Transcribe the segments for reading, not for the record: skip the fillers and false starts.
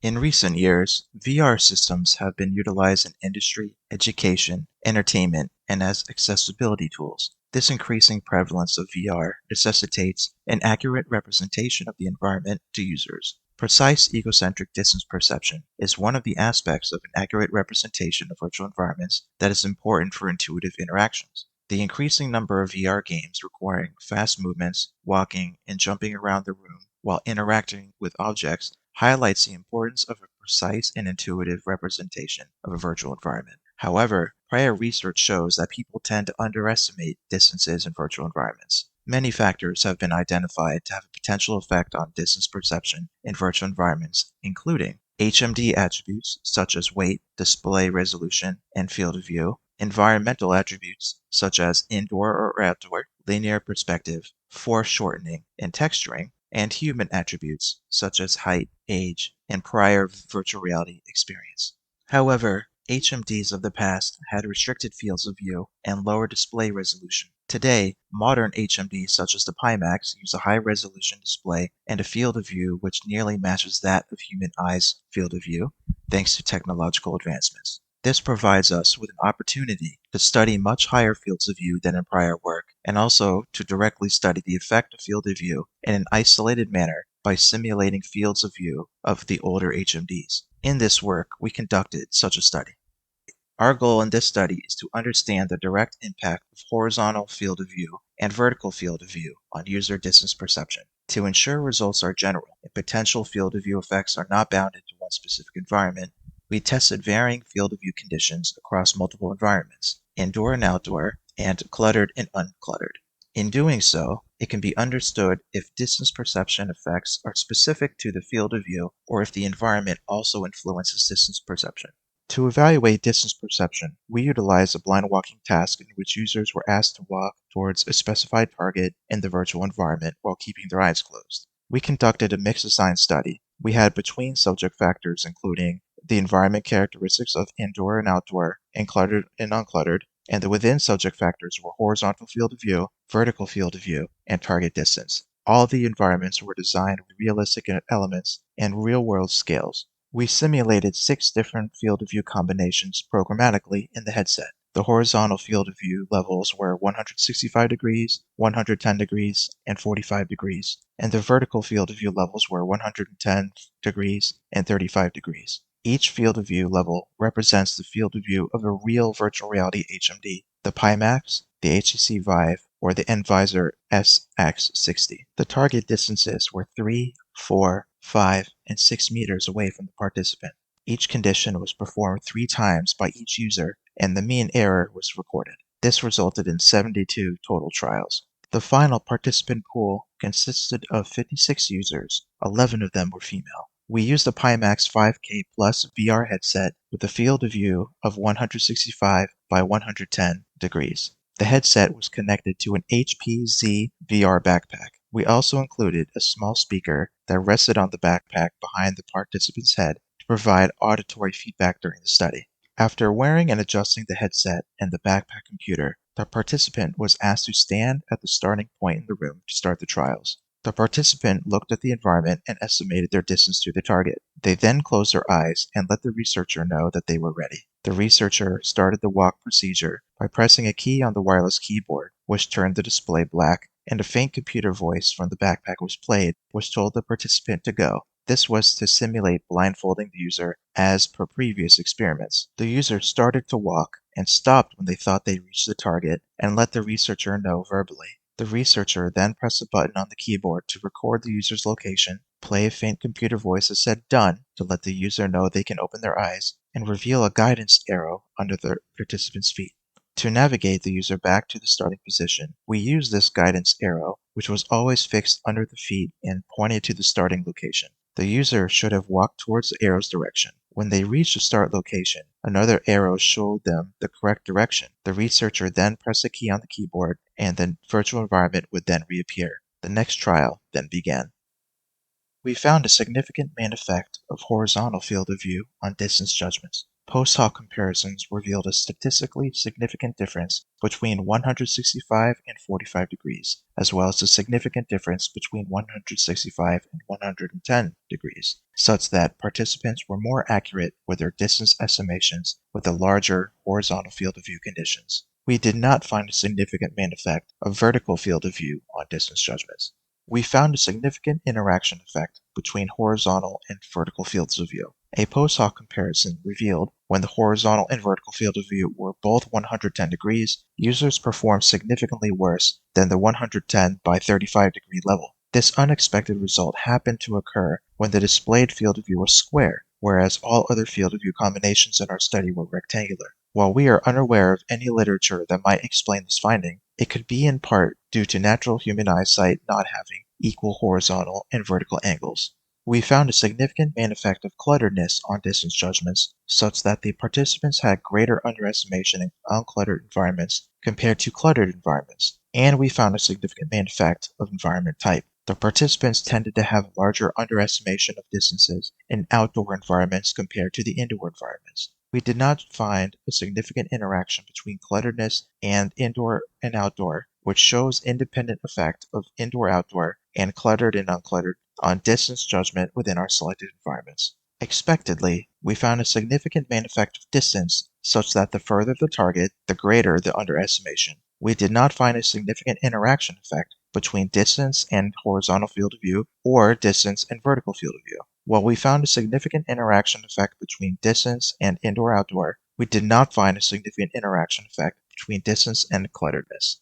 In recent years, VR systems have been utilized in industry, education, entertainment, and as accessibility tools. This increasing prevalence of VR necessitates an accurate representation of the environment to users. Precise egocentric distance perception is one of the aspects of an accurate representation of virtual environments that is important for intuitive interactions. The increasing number of VR games requiring fast movements, walking, and jumping around the room while interacting with objects highlights the importance of a precise and intuitive representation of a virtual environment. However, prior research shows that people tend to underestimate distances in virtual environments. Many factors have been identified to have a potential effect on distance perception in virtual environments, including HMD attributes such as weight, display resolution, and field of view, environmental attributes such as indoor or outdoor, linear perspective, foreshortening, and texturing, and human attributes such as height, age, and prior virtual reality experience. However, HMDs of the past had restricted fields of view and lower display resolution. Today, modern HMDs such as the Pimax use a high-resolution display and a field of view which nearly matches that of human eyes' field of view, thanks to technological advancements. This provides us with an opportunity to study much higher fields of view than in prior work, and also to directly study the effect of field of view in an isolated manner by simulating fields of view of the older HMDs. In this work, we conducted such a study. Our goal in this study is to understand the direct impact of horizontal field of view and vertical field of view on user distance perception. To ensure results are general and potential field of view effects are not bounded to one specific environment, we tested varying field of view conditions across multiple environments, indoor and outdoor, and cluttered and uncluttered. In doing so, it can be understood if distance perception effects are specific to the field of view or if the environment also influences distance perception. To evaluate distance perception, we utilized a blind walking task in which users were asked to walk towards a specified target in the virtual environment while keeping their eyes closed. We conducted a mixed design study. We had between subject factors including the environment characteristics of indoor and outdoor, and cluttered and uncluttered, and the within subject factors were horizontal field of view, vertical field of view, and target distance. All the environments were designed with realistic elements and real-world scales. We simulated 6 different field of view combinations programmatically in the headset. The horizontal field of view levels were 165 degrees, 110 degrees, and 45 degrees, and the vertical field of view levels were 110 degrees and 35 degrees. Each field of view level represents the field of view of a real virtual reality HMD, the Pimax, the HTC Vive, or the N-Visor SX60. The target distances were 3, 4, 5, and 6 meters away from the participant. Each condition was performed 3 times by each user, and the mean error was recorded. This resulted in 72 total trials. The final participant pool consisted of 56 users. 11 of them were female. We used the Pimax 5K Plus VR headset with a field of view of 165 by 110 degrees. The headset was connected to an HPZ VR backpack. We also included a small speaker that rested on the backpack behind the participant's head to provide auditory feedback during the study. After wearing and adjusting the headset and the backpack computer, the participant was asked to stand at the starting point in the room to start the trials. The participant looked at the environment and estimated their distance to the target. They then closed their eyes and let the researcher know that they were ready. The researcher started the walk procedure by pressing a key on the wireless keyboard, which turned the display black, and a faint computer voice from the backpack was played, which told the participant to go. This was to simulate blindfolding the user as per previous experiments. The user started to walk and stopped when they thought they reached the target and let the researcher know verbally. The researcher then pressed a button on the keyboard to record the user's location, play a faint computer voice that said "done" to let the user know they can open their eyes, and reveal a guidance arrow under the participant's feet. To navigate the user back to the starting position, we used this guidance arrow, which was always fixed under the feet and pointed to the starting location. The user should have walked towards the arrow's direction. When they reached the start location, another arrow showed them the correct direction. The researcher then pressed a key on the keyboard, and the virtual environment would then reappear. The next trial then began. We found a significant main effect of horizontal field of view on distance judgments. Post hoc comparisons revealed a statistically significant difference between 165 and 45 degrees, as well as a significant difference between 165 and 110 degrees, such that participants were more accurate with their distance estimations with the larger horizontal field of view conditions. We did not find a significant main effect of vertical field of view on distance judgments. We found a significant interaction effect between horizontal and vertical fields of view. A post hoc comparison revealed when the horizontal and vertical field of view were both 110 degrees, users performed significantly worse than the 110 by 35 degree level. This unexpected result happened to occur when the displayed field of view was square, whereas all other field of view combinations in our study were rectangular. While we are unaware of any literature that might explain this finding, it could be in part due to natural human eyesight not having equal horizontal and vertical angles. We found a significant main effect of clutteredness on distance judgments, such that the participants had greater underestimation in uncluttered environments compared to cluttered environments, and we found a significant main effect of environment type. The participants tended to have larger underestimation of distances in outdoor environments compared to the indoor environments. We did not find a significant interaction between clutteredness and indoor and outdoor, which shows independent effect of indoor-outdoor and cluttered and uncluttered on distance judgment within our selected environments. Expectedly, we found a significant main effect of distance, such that the further the target, the greater the underestimation. We did not find a significant interaction effect between distance and horizontal field of view or distance and vertical field of view. While we found a significant interaction effect between distance and indoor-outdoor, we did not find a significant interaction effect between distance and clutteredness.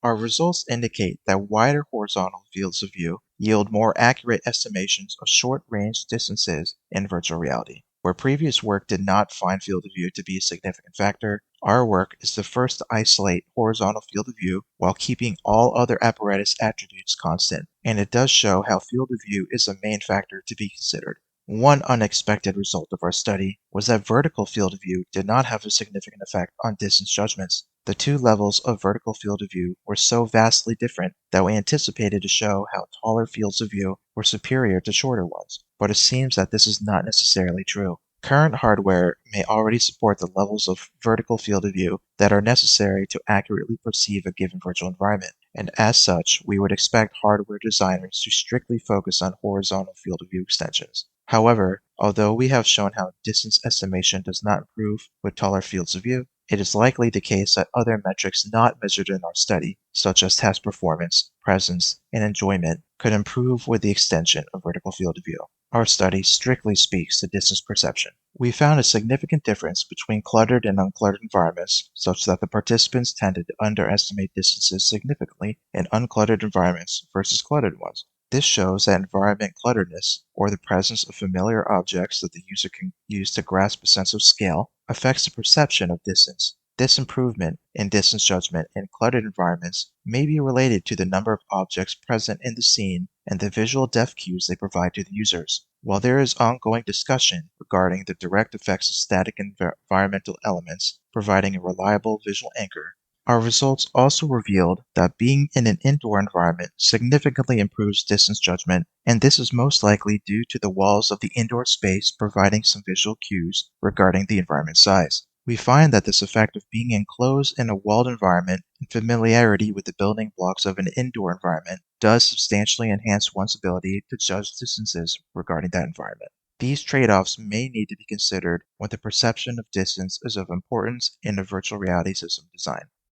Our results indicate that wider horizontal fields of view yield more accurate estimations of short-range distances in virtual reality. Where previous work did not find field of view to be a significant factor, our work is the first to isolate horizontal field of view while keeping all other apparatus attributes constant, and it does show how field of view is a main factor to be considered. One unexpected result of our study was that vertical field of view did not have a significant effect on distance judgments. The two levels of vertical field of view were so vastly different that we anticipated to show how taller fields of view were superior to shorter ones, but it seems that this is not necessarily true. Current hardware may already support the levels of vertical field of view that are necessary to accurately perceive a given virtual environment, and as such, we would expect hardware designers to strictly focus on horizontal field of view extensions. However, although we have shown how distance estimation does not improve with taller fields of view, it is likely the case that other metrics not measured in our study, such as task performance, presence, and enjoyment, could improve with the extension of vertical field of view. Our study strictly speaks to distance perception. We found a significant difference between cluttered and uncluttered environments, such that the participants tended to underestimate distances significantly in uncluttered environments versus cluttered ones. This shows that environment clutteredness, or the presence of familiar objects that the user can use to grasp a sense of scale, affects the perception of distance. This improvement in distance judgment in cluttered environments may be related to the number of objects present in the scene and the visual depth cues they provide to the users. While there is ongoing discussion regarding the direct effects of static environmental elements providing a reliable visual anchor, our results also revealed that being in an indoor environment significantly improves distance judgment, and this is most likely due to the walls of the indoor space providing some visual cues regarding the environment size. We find that this effect of being enclosed in a walled environment and familiarity with the building blocks of an indoor environment does substantially enhance one's ability to judge distances regarding that environment. These trade-offs may need to be considered when the perception of distance is of importance in a virtual reality system design.